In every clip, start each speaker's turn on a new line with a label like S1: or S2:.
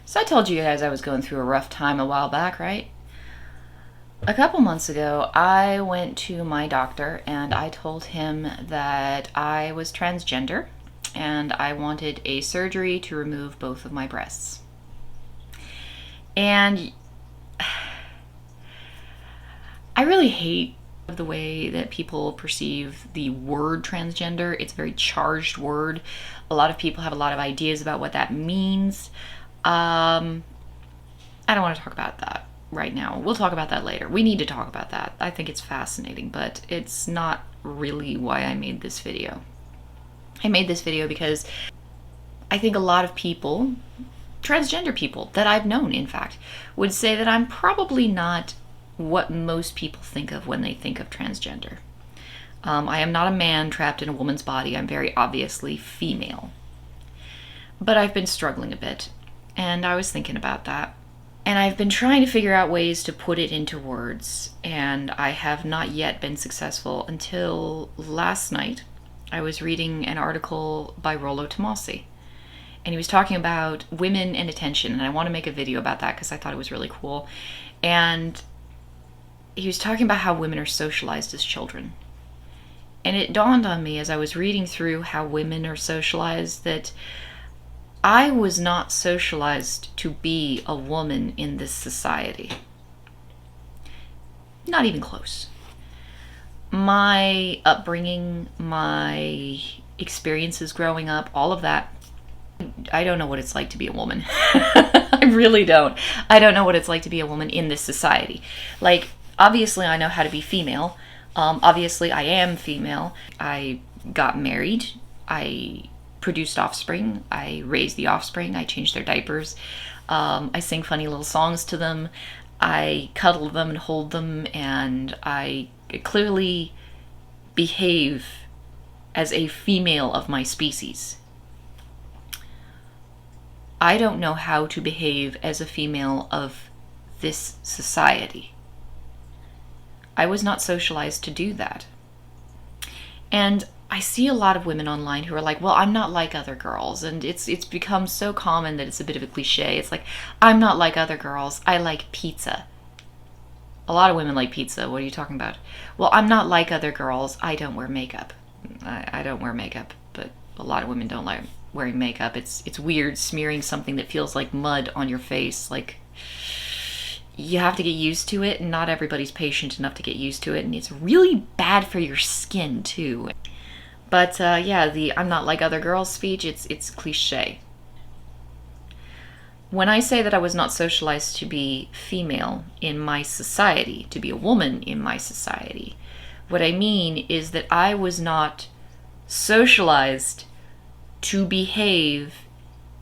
S1: So I told you guys I was going through a rough time a while back, right? A couple months ago, I went to my doctor and I told him that I was transgender and I wanted a surgery to remove both of my breasts. And I really hate the way that people perceive the word transgender. It's a very charged word. A lot of people have a lot of ideas about what that means. I don't want to talk about that right now. We'll talk about that later. We need to talk about that. I think it's fascinating, but it's not really why I made this video. I made this video because I think a lot of people, transgender people that I've known, in fact, would say that I'm probably not what most people think of when they think of transgender. I am not a man trapped in a woman's body. I'm very obviously female. But I've been struggling a bit, and I was thinking about that. And I've been trying to figure out ways to put it into words, and I have not yet been successful until last night. I was reading an article by Rollo Tomasi, and he was talking about women and attention, and I want to make a video about that because I thought it was really cool. And he was talking about how women are socialized as children. And it dawned on me as I was reading through how women are socialized that I was not socialized to be a woman in this society. Not even close. My upbringing, my experiences growing up, all of that, I don't know what it's like to be a woman. I really don't. I don't know what it's like to be a woman in this society. Like, obviously I know how to be female. Obviously I am female. I got married. I produced offspring. I raised the offspring. I changed their diapers. I sing funny little songs to them. I cuddle them and hold them, and I clearly behave as a female of my species. I don't know how to behave as a female of this society. I was not socialized to do that. And I see a lot of women online who are like, well, I'm not like other girls. And it's become so common that it's a bit of a cliche. It's like, I'm not like other girls. I like pizza. A lot of women like pizza. What are you talking about? Well, I'm not like other girls. I don't wear makeup. I don't wear makeup, but a lot of women don't like wearing makeup. It's weird smearing something that feels like mud on your face. Like, you have to get used to it, and not everybody's patient enough to get used to it, and it's really bad for your skin too. But yeah, the I'm not like other girls speech, it's cliche. When I say that I was not socialized to be female in my society, to be a woman in my society, what I mean is that I was not socialized to behave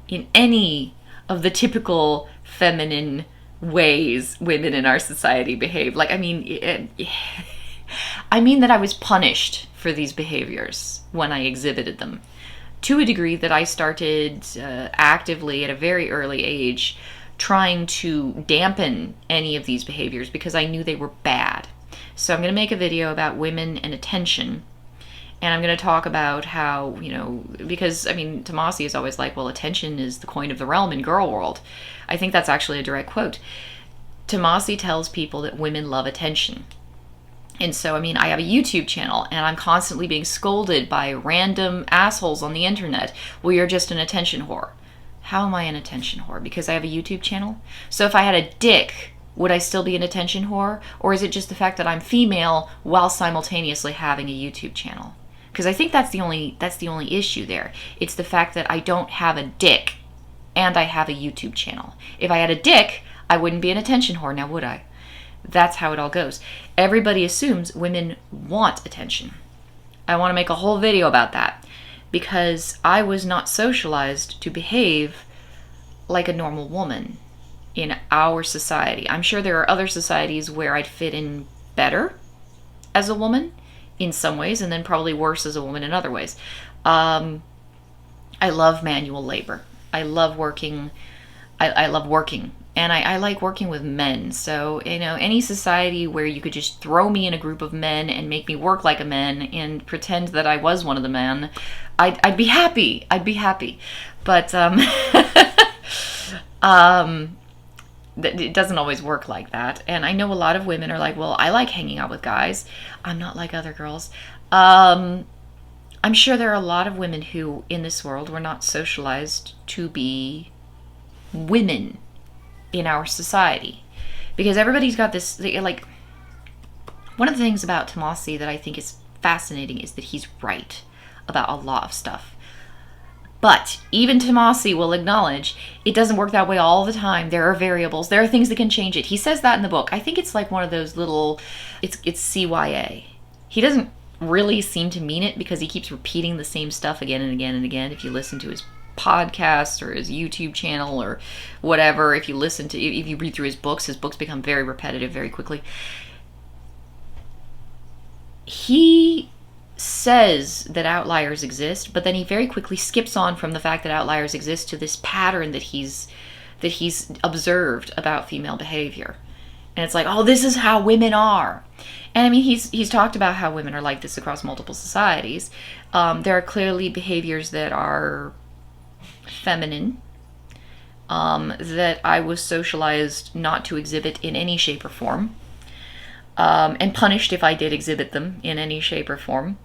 S1: in any of the typical feminine ways women in our society behave. Like, I mean that I was punished for these behaviors when I exhibited them, to a degree that I started actively at a very early age trying to dampen any of these behaviors because I knew they were bad. So I'm going to make a video about women and attention, and I'm going to talk about how, because, I mean, Tomasi is always like, well, attention is the coin of the realm in girl world. I think that's actually a direct quote. Tomasi tells people that women love attention. And so, I mean, I have a YouTube channel, and I'm constantly being scolded by random assholes on the internet. Well, you're just an attention whore. How am I an attention whore? Because I have a YouTube channel? So if I had a dick, would I still be an attention whore? Or is it just the fact that I'm female while simultaneously having a YouTube channel? Because I think that's the only issue there. It's the fact that I don't have a dick and I have a YouTube channel. If I had a dick, I wouldn't be an attention whore, now would I? That's how it all goes. Everybody assumes women want attention. I want to make a whole video about that because I was not socialized to behave like a normal woman in our society. I'm sure there are other societies where I'd fit in better as a woman in some ways, and then probably worse as a woman in other ways. I love manual labor. I love working. I love working. And I like working with men. So, any society where you could just throw me in a group of men and make me work like a man and pretend that I was one of the men, I'd be happy. I'd be happy. But Um, it doesn't always work like that. And I know a lot of women are like, well, I like hanging out with guys. I'm not like other girls. Um, I'm sure there are a lot of women who, in this world, were not socialized to be women in our society. Because everybody's got this, like, one of the things about Tomasi that I think is fascinating is that he's right about a lot of stuff. But even Tomasi will acknowledge it doesn't work that way all the time. There are variables. There are things that can change it. He says that in the book. I think it's like one of those little, it's CYA. He doesn't really seem to mean it because he keeps repeating the same stuff again and again and again. If you listen to his podcast or his YouTube channel or whatever, if you read through his books become very repetitive very quickly. He says that outliers exist, but then he very quickly skips on from the fact that outliers exist to this pattern that he's observed about female behavior. And it's like, oh, this is how women are. And I mean, he's talked about how women are like this across multiple societies. There are clearly behaviors that are feminine, that I was socialized not to exhibit in any shape or form, and punished if I did exhibit them in any shape or form.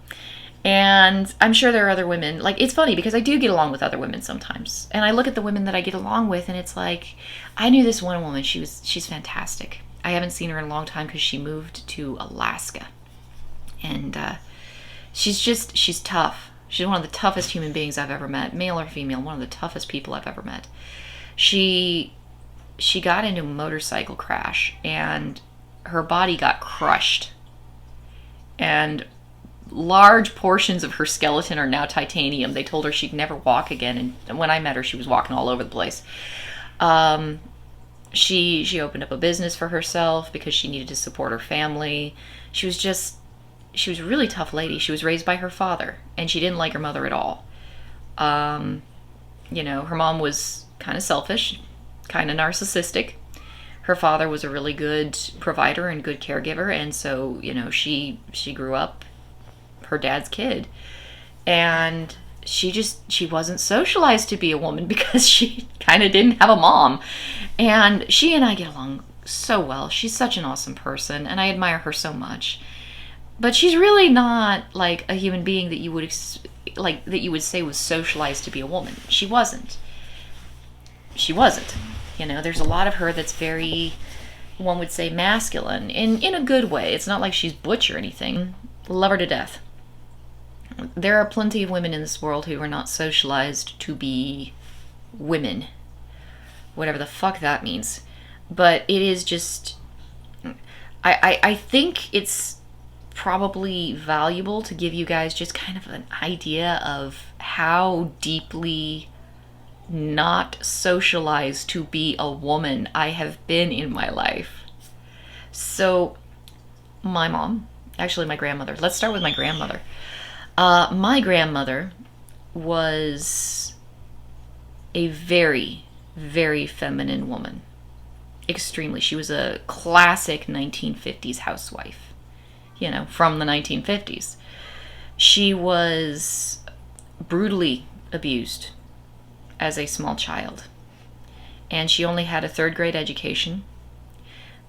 S1: And I'm sure there are other women, like, it's funny because I do get along with other women sometimes. And I look at the women that I get along with and it's like, I knew this one woman, she's fantastic. I haven't seen her in a long time because she moved to Alaska. And she's tough. She's one of the toughest human beings I've ever met, male or female, one of the toughest people I've ever met. She got into a motorcycle crash and her body got crushed. And large portions of her skeleton are now titanium. They told her she'd never walk again, and when I met her, she was walking all over the place. She opened up a business for herself because she needed to support her family. She was a really tough lady. She was raised by her father, and she didn't like her mother at all. Her mom was kind of selfish, kind of narcissistic. Her father was a really good provider and good caregiver, and so, she grew up her dad's kid. And she wasn't socialized to be a woman because she kind of didn't have a mom. And she and I get along so well. She's such an awesome person, and I admire her so much. But she's really not like a human being that you would say was socialized to be a woman. She wasn't. There's a lot of her that's very, one would say, masculine in a good way. It's not like she's butch or anything. Love her to death. There are plenty of women in this world who are not socialized to be women. Whatever the fuck that means. But it is just, I think it's probably valuable to give you guys just kind of an idea of how deeply not socialized to be a woman I have been in my life. So, my mom, actually my grandmother. Let's start with my grandmother. My grandmother was a very, very feminine woman. Extremely. She was a classic 1950s housewife. From the 1950s. She was brutally abused as a small child. And she only had a third grade education.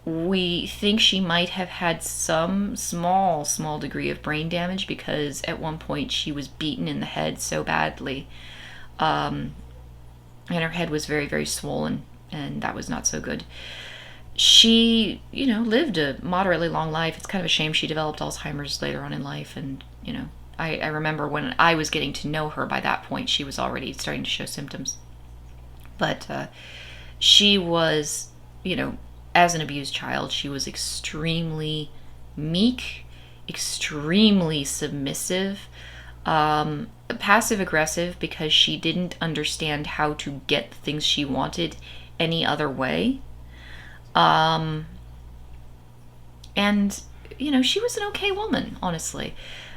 S1: We think she might have had some small degree of brain damage because at one point she was beaten in the head so badly. And her head was very, very swollen, and that was not so good. She, lived a moderately long life. It's kind of a shame she developed Alzheimer's later on in life. And, I remember when I was getting to know her, by that point, she was already starting to show symptoms. But she was, as an abused child, she was extremely meek, extremely submissive, passive-aggressive because she didn't understand how to get the things she wanted any other way. And, she was an okay woman, honestly.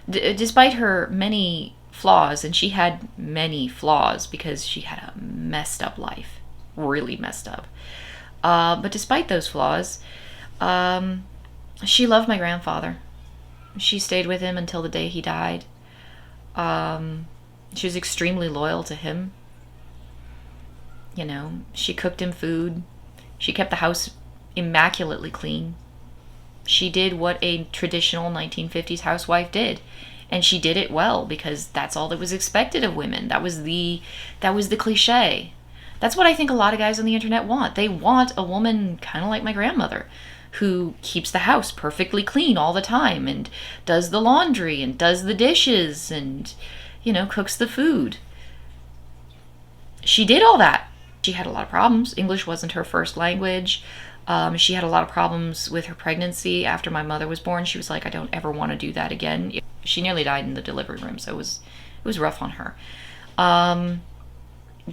S1: Despite her many flaws, and she had many flaws because she had a messed up life. Really messed up. But despite those flaws, she loved my grandfather. She stayed with him until the day he died. She was extremely loyal to him. She cooked him food. She kept the house immaculately clean. She did what a traditional 1950s housewife did. And she did it well because that's all that was expected of women. That was the cliche. That's what I think a lot of guys on the internet want. They want a woman kind of like my grandmother who keeps the house perfectly clean all the time and does the laundry and does the dishes and cooks the food. She did all that. She had a lot of problems. English wasn't her first language. She had a lot of problems with her pregnancy after my mother was born. She was like, I don't ever want to do that again. She nearly died in the delivery room, so it was rough on her.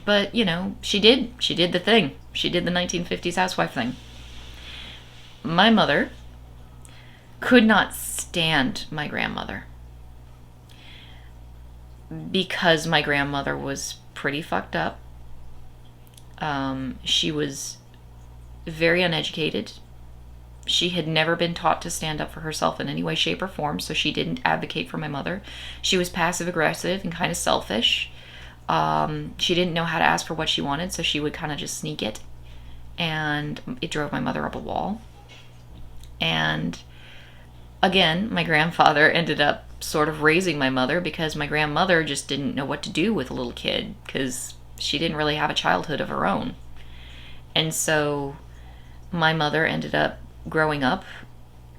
S1: But she did the thing. She did the 1950s housewife thing. My mother could not stand my grandmother because my grandmother was pretty fucked up. She was very uneducated. She had never been taught to stand up for herself in any way, shape, or form, so she didn't advocate for my mother. She was passive aggressive and kind of selfish. She didn't know how to ask for what she wanted, so she would kind of just sneak it. And it drove my mother up a wall. And again, my grandfather ended up sort of raising my mother because my grandmother just didn't know what to do with a little kid because she didn't really have a childhood of her own. And so my mother ended up growing up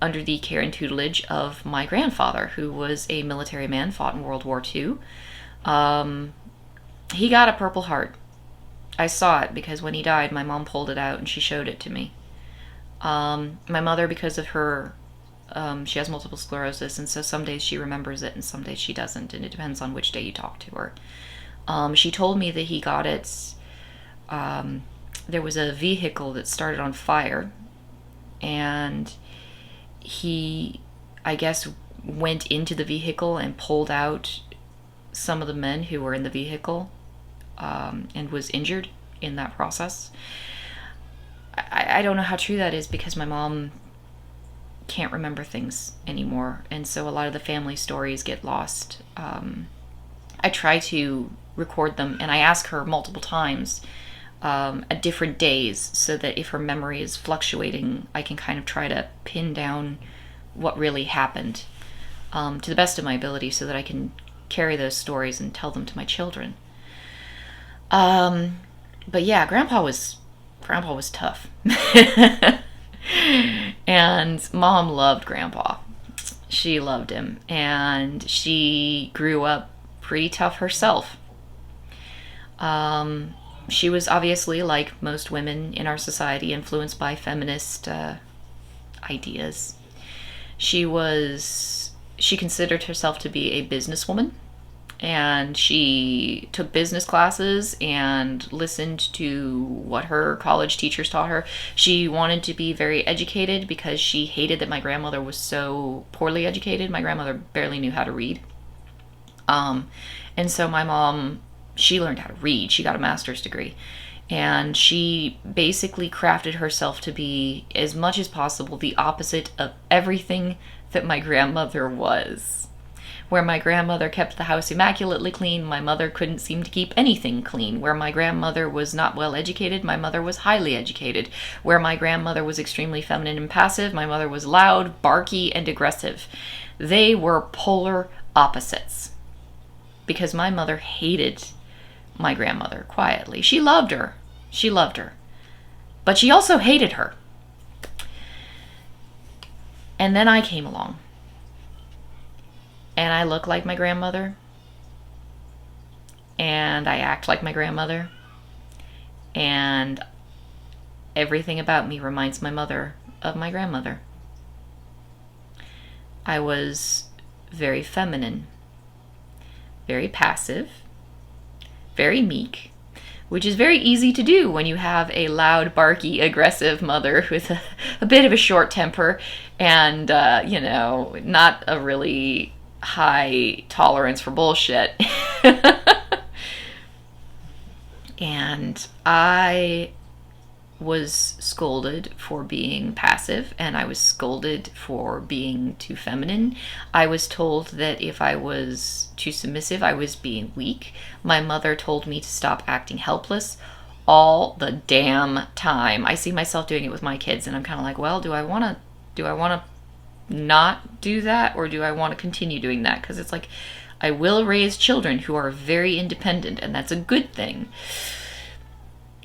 S1: under the care and tutelage of my grandfather, who was a military man, fought in World War II. He got a Purple Heart. I saw it because when he died, my mom pulled it out and she showed it to me. My mother, because of her, she has multiple sclerosis, and so some days she remembers it and some days she doesn't, and it depends on which day you talk to her. She told me that he got it. There was a vehicle that started on fire, and he, I guess, went into the vehicle and pulled out some of the men who were in the vehicle, and was injured in that process. I don't know how true that is because my mom can't remember things anymore, and so a lot of the family stories get lost. I try to record them, and I ask her multiple times at different days so that if her memory is fluctuating, I can kind of try to pin down what really happened to the best of my ability so that I can carry those stories and tell them to my children. But yeah, Grandpa was tough. And Mom loved Grandpa. She loved him, and she grew up pretty tough herself. She was obviously, like most women in our society, influenced by feminist ideas. She considered herself to be a businesswoman, and she took business classes and listened to what her college teachers taught her. She wanted to be very educated because she hated that my grandmother was so poorly educated. My grandmother barely knew how to read. And so my mom, she learned how to read. She got a master's degree. And she basically crafted herself to be, as much as possible, the opposite of everything that my grandmother was. Where my grandmother kept the house immaculately clean, my mother couldn't seem to keep anything clean. Where my grandmother was not well educated, my mother was highly educated. Where my grandmother was extremely feminine and passive, my mother was loud, barky, and aggressive. They were polar opposites. Because my mother hated my grandmother quietly. She loved her. But she also hated her. And then I came along. And I look like my grandmother. And I act like my grandmother. And everything about me reminds my mother of my grandmother. I was very feminine, very passive, very meek, which is very easy to do when you have a loud, barky, aggressive mother with a bit of a short temper and, not a really high tolerance for bullshit. And I was scolded for being passive, and I was scolded for being too feminine. I was told that if I was too submissive, I was being weak. My mother told me to stop acting helpless. all the damn time. I see myself doing it with my kids, and I'm kind of like, well, do I want to not do that, or do I want to continue doing that? Because it's like, I will raise children who are very independent, and that's a good thing.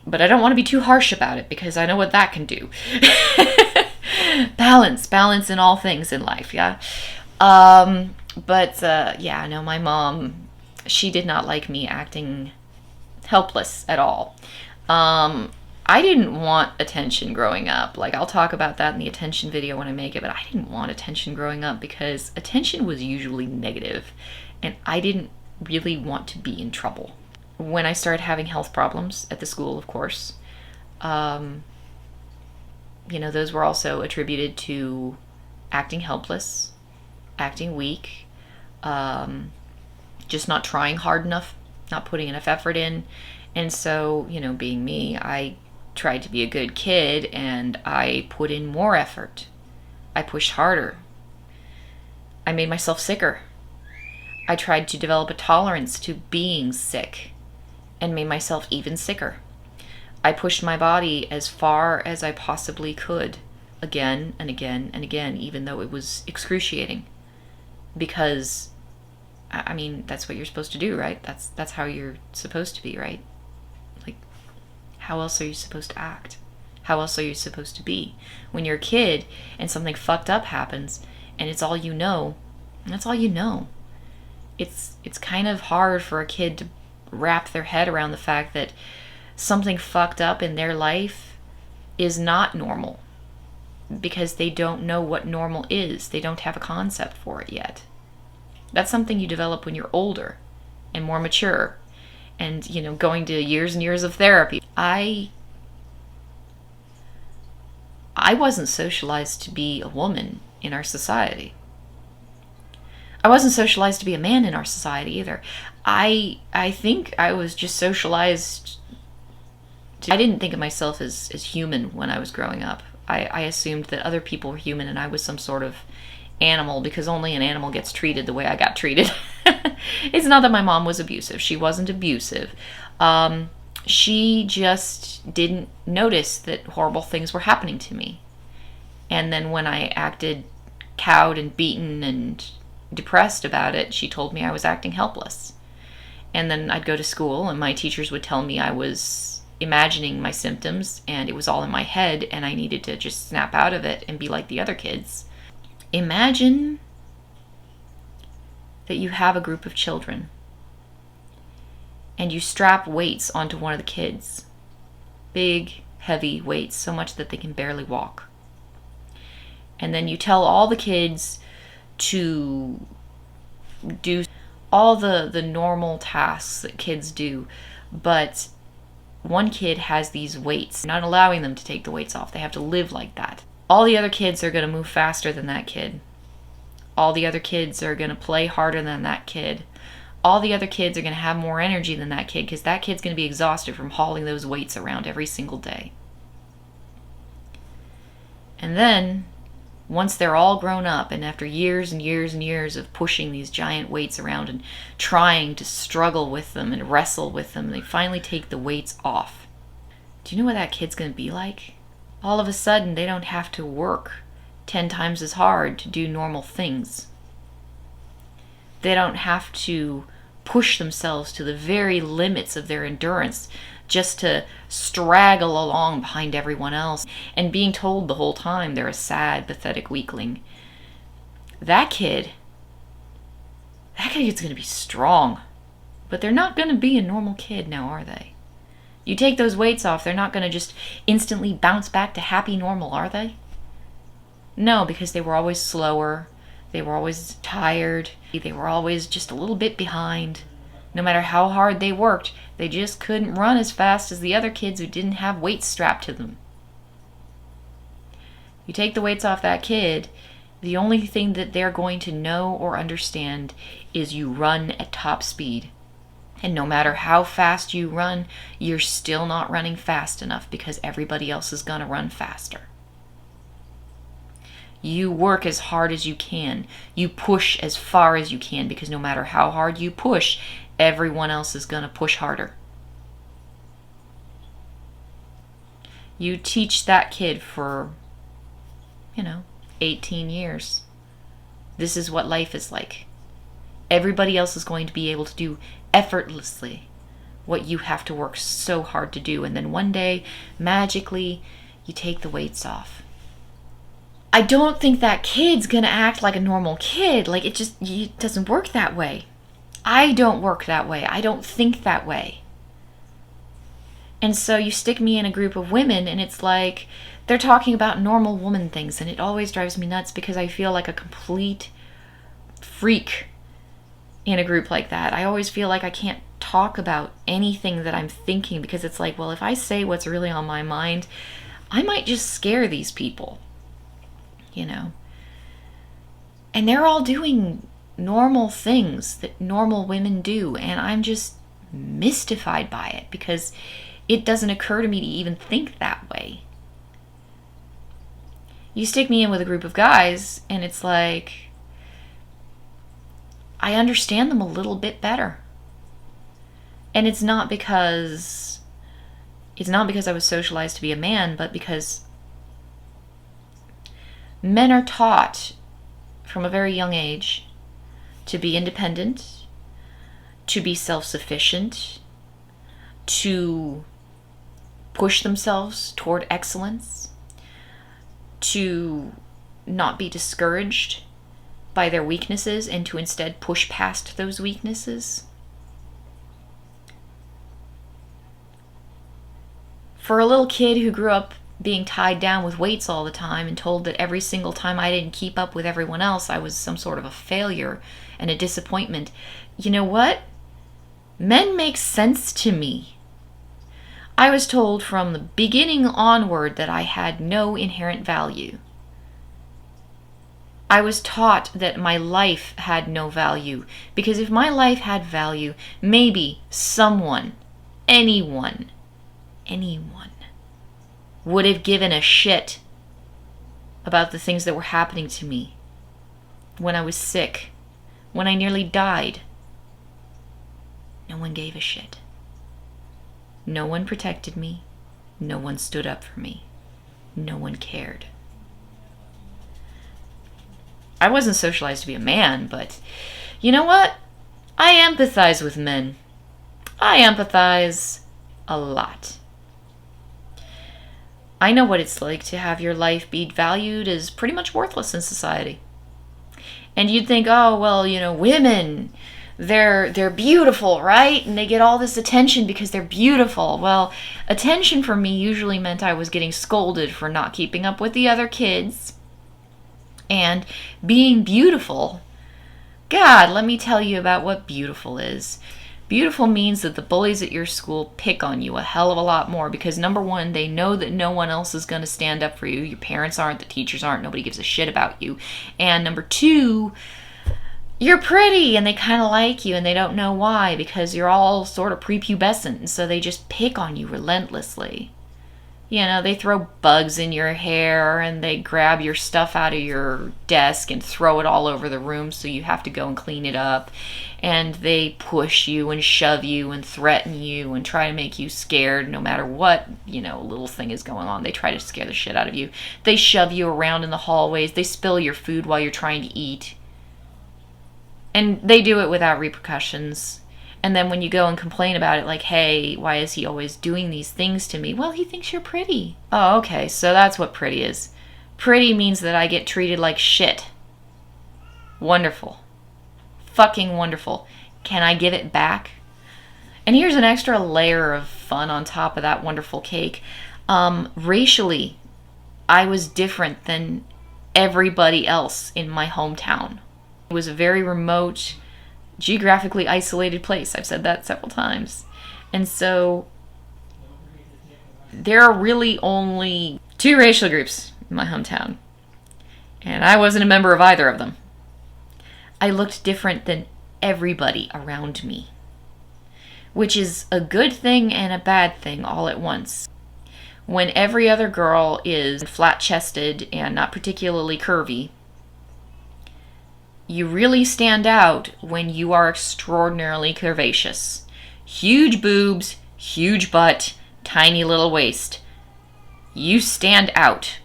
S1: But I don't want to be too harsh about it, because I know what that can do. Balance in all things in life, yeah. Yeah, no, my mom, she did not like me acting helpless at all. I didn't want attention growing up. Like, I'll talk about that in the attention video when I make it, but I didn't want attention growing up because attention was usually negative, and I didn't really want to be in trouble. When I started having health problems at the school, of course, those were also attributed to acting helpless, acting weak, just not trying hard enough, not putting enough effort in. And so, being me, I tried to be a good kid, and I put in more effort. I pushed harder. I made myself sicker. I tried to develop a tolerance to being sick and made myself even sicker. I pushed my body as far as I possibly could, again and again and again, even though it was excruciating. Because, I mean, that's what you're supposed to do, right? That's how you're supposed to be, right? Like, how else are you supposed to act? How else are you supposed to be? When you're a kid and something fucked up happens and it's all you know, that's all you know. It's kind of hard for a kid to wrap their head around the fact that something fucked up in their life is not normal, because they don't know what normal is. They don't have a concept for it yet. That's something you develop when you're older and more mature and, going to years and years of therapy. I wasn't socialized to be a woman in our society. I wasn't socialized to be a man in our society either. I think I was just socialized I didn't think of myself as human when I was growing up. I assumed that other people were human and I was some sort of animal, because only an animal gets treated the way I got treated. It's not that my mom was abusive. She wasn't abusive. She just didn't notice that horrible things were happening to me. And then when I acted cowed and beaten and depressed about it, she told me I was acting helpless. And then I'd go to school and my teachers would tell me I was imagining my symptoms and it was all in my head and I needed to just snap out of it and be like the other kids. Imagine that you have a group of children and you strap weights onto one of the kids. Big, heavy weights, so much that they can barely walk. And then you tell all the kids to do all the normal tasks that kids do, but one kid has these weights, not allowing them to take the weights off. They have to live like that. All the other kids are going to move faster than that kid. All the other kids are going to play harder than that kid. All the other kids are going to have more energy than that kid, because that kid's going to be exhausted from hauling those weights around every single day. And then, once they're all grown up, and after years and years and years of pushing these giant weights around and trying to struggle with them and wrestle with them, they finally take the weights off. Do you know what that kid's going to be like? All of a sudden, they don't have to work 10 times as hard to do normal things. They don't have to push themselves to the very limits of their endurance just to straggle along behind everyone else and being told the whole time they're a sad, pathetic weakling. That kid's going to be strong. But they're not going to be a normal kid now, are they? You take those weights off, they're not going to just instantly bounce back to happy normal, are they? No, because they were always slower. They were always tired. They were always just a little bit behind. No matter how hard they worked, they just couldn't run as fast as the other kids who didn't have weights strapped to them. You take the weights off that kid, the only thing that they're going to know or understand is you run at top speed. And no matter how fast you run, you're still not running fast enough because everybody else is going to run faster. You work as hard as you can. You push as far as you can, because no matter how hard you push, everyone else is going to push harder. You teach that kid for, 18 years. This is what life is like. Everybody else is going to be able to do effortlessly what you have to work so hard to do. And then one day, magically, you take the weights off. I don't think that kid's gonna act like a normal kid. Like, it doesn't work that way. I don't work that way. I don't think that way. And so you stick me in a group of women and it's like they're talking about normal woman things, and it always drives me nuts because I feel like a complete freak in a group like that. I always feel like I can't talk about anything that I'm thinking because it's like, well, if I say what's really on my mind, I might just scare these people, And they're all doing normal things that normal women do, and I'm just mystified by it because it doesn't occur to me to even think that way. You stick me in with a group of guys, and it's like I understand them a little bit better. And it's not because I was socialized to be a man, but because men are taught from a very young age to be independent, to be self-sufficient, to push themselves toward excellence, to not be discouraged by their weaknesses and to instead push past those weaknesses. For a little kid who grew up being tied down with weights all the time and told that every single time I didn't keep up with everyone else, I was some sort of a failure and a disappointment. You know what? Men make sense to me. I was told from the beginning onward that I had no inherent value. I was taught that my life had no value, because if my life had value, maybe someone, anyone would have given a shit about the things that were happening to me when I was sick, when I nearly died. No one gave a shit. No one protected me. No one stood up for me. No one cared. I wasn't socialized to be a man, but you know what? I empathize with men. I empathize a lot. I know what it's like to have your life be valued as pretty much worthless in society. And you'd think, oh, well, women, they're beautiful, right? And they get all this attention because they're beautiful. Well, attention for me usually meant I was getting scolded for not keeping up with the other kids. And being beautiful, God, let me tell you about what beautiful is. Beautiful means that the bullies at your school pick on you a hell of a lot more because, number one, they know that no one else is going to stand up for you. Your parents aren't, the teachers aren't, nobody gives a shit about you. And number two, you're pretty and they kind of like you and they don't know why because you're all sort of prepubescent, and so they just pick on you relentlessly. They throw bugs in your hair and they grab your stuff out of your desk and throw it all over the room so you have to go and clean it up. And they push you and shove you and threaten you and try to make you scared no matter what, little thing is going on. They try to scare the shit out of you. They shove you around in the hallways. They spill your food while you're trying to eat. And they do it without repercussions. And then when you go and complain about it, like, hey, why is he always doing these things to me? Well, he thinks you're pretty. Oh, okay, so that's what pretty is. Pretty means that I get treated like shit. Wonderful. Fucking wonderful. Can I give it back? And here's an extra layer of fun on top of that wonderful cake. Racially, I was different than everybody else in my hometown. It was a very remote, geographically isolated place. I've said that several times. And so there are really only 2 racial groups in my hometown. And I wasn't a member of either of them. I looked different than everybody around me, which is a good thing and a bad thing all at once. When every other girl is flat-chested and not particularly curvy, you really stand out when you are extraordinarily curvaceous. Huge boobs, huge butt, tiny little waist. you stand out.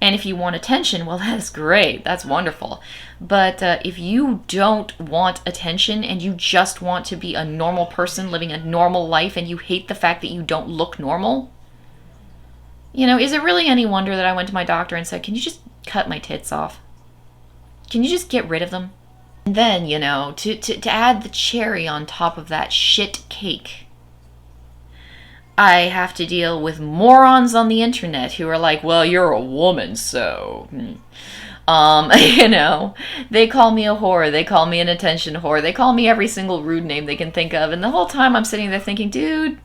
S1: And if you want attention, well, that's great. That's wonderful. But if you don't want attention and you just want to be a normal person living a normal life and you hate the fact that you don't look normal, is it really any wonder that I went to my doctor and said, can you just cut my tits off? Can you just get rid of them? And then, to add the cherry on top of that shit cake, I have to deal with morons on the internet who are like, well, you're a woman, so... they call me a whore, they call me an attention whore, they call me every single rude name they can think of, and the whole time I'm sitting there thinking, dude,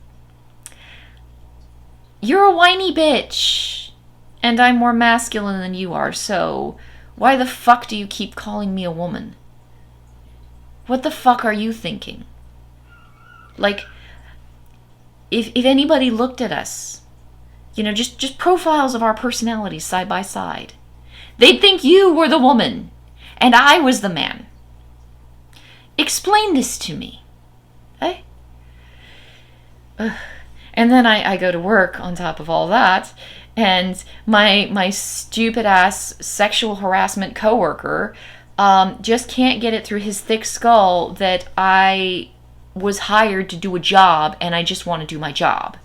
S1: you're a whiny bitch, and I'm more masculine than you are, so why the fuck do you keep calling me a woman? What the fuck are you thinking? Like, if anybody looked at us, just profiles of our personalities side by side, they'd think you were the woman and I was the man. Explain this to me. Eh? And then I go to work on top of all that, and my stupid ass sexual harassment coworker just can't get it through his thick skull that I was hired to do a job and I just want to do my job.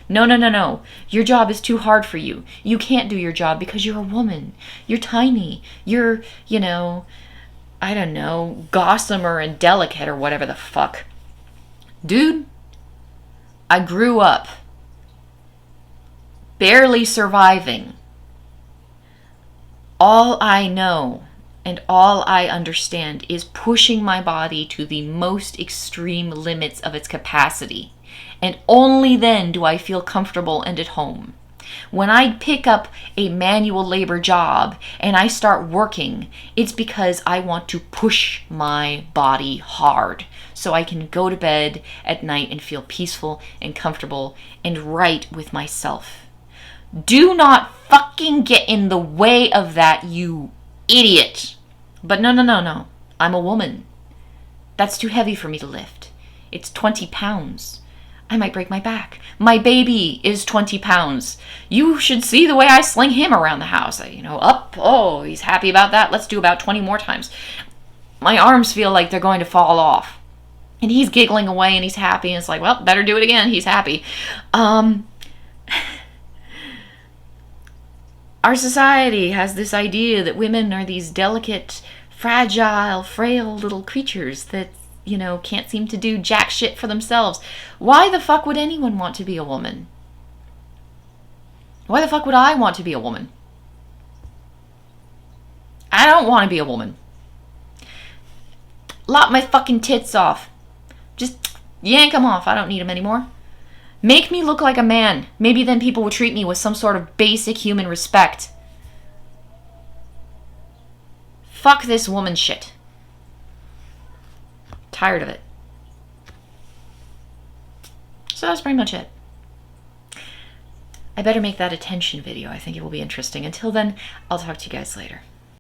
S1: No. Your job is too hard for you. You can't do your job because you're a woman. You're tiny. You're, I don't know, gossamer and delicate or whatever the fuck. Dude, I grew up barely surviving. All I know and all I understand is pushing my body to the most extreme limits of its capacity. And only then do I feel comfortable and at home. When I pick up a manual labor job and I start working, it's because I want to push my body hard so I can go to bed at night and feel peaceful and comfortable and right with myself. Do not fucking get in the way of that, you idiot. But no. I'm a woman. That's too heavy for me to lift. It's 20 pounds. I might break my back. My baby is 20 pounds. You should see the way I sling him around the house. Up. Oh, he's happy about that. Let's do about 20 more times. My arms feel like they're going to fall off. And he's giggling away and he's happy. And it's like, well, better do it again. He's happy. Our society has this idea that women are these delicate, fragile, frail little creatures that can't seem to do jack shit for themselves. Why the fuck would anyone want to be a woman? Why the fuck would I want to be a woman? I don't want to be a woman. Lop my fucking tits off. Just yank them off. I don't need them anymore. Make me look like a man. Maybe then people will treat me with some sort of basic human respect. Fuck this woman shit. Tired of it. So that's pretty much it. I better make that attention video. I think it will be interesting. Until then, I'll talk to you guys later.